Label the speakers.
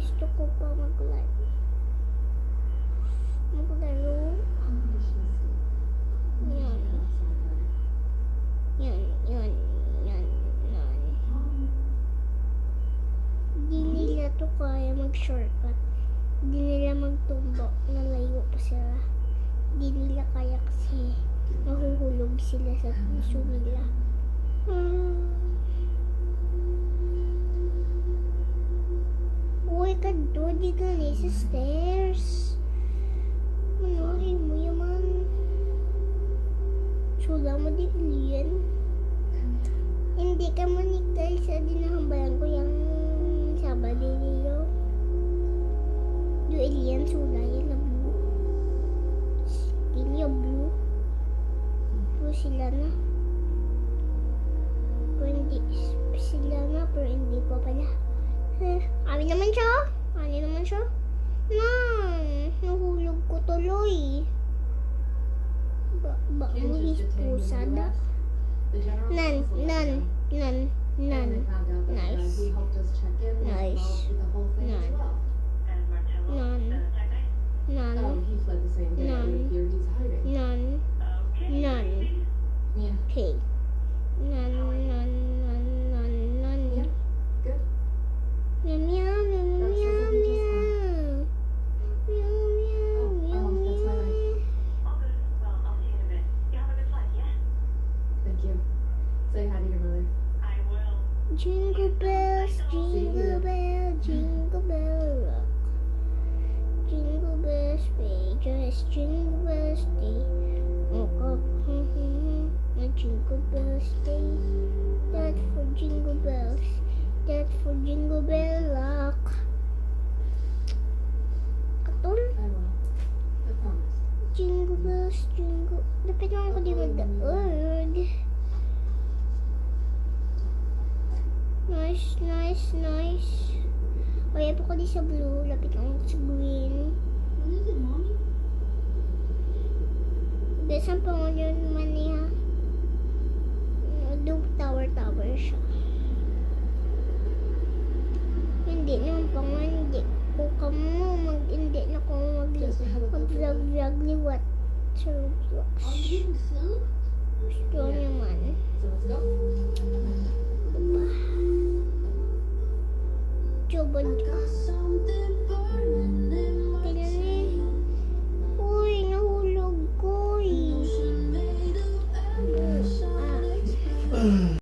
Speaker 1: Gusto ko pa maglaro. Yan. Yan. Di nila to kaya mag-shortcut. Di nila magtumbo. Nalayo pa sila. Di nila kaya kasi nahuhulog sila sa puso nila. Uy, kadto. Di ka na sa stairs. Manuhin mo yaman. Sula mo di alien. Hindi ka manikal sa dinahambalan ko yung sabadi niyo. Yung alien sula yan na blue. Skin yung blue. Blue sila na. Pero hindi sila na, pero hindi pa pala. Amin naman siya. Nahulog ko tuloy. Ba mo hispusada? Nan. Nice. Okay.
Speaker 2: Say hi to your mother.
Speaker 1: Jingle bells, jingle bell, jingle bell rock. Jingle bells, sway just jingle bells day. Woke up, a jingle bells day. That's for jingle bells, that's for jingle bell rock. Katon?
Speaker 2: I will. I promise.
Speaker 1: Jingle bells, jingle. Lapit lang ako di mag-daod. Nice. Kaya po ko di sa blue. Lapit lang ako sa green.
Speaker 2: What is it, Mommy?
Speaker 1: Besang pangon yun naman niya. Tower siya. Hindi naman pangon. Hindi ko hindi na ko mag-vlog liwat sa Roblox.
Speaker 2: Are you getting food?
Speaker 1: Gusto naman.
Speaker 2: So let's go.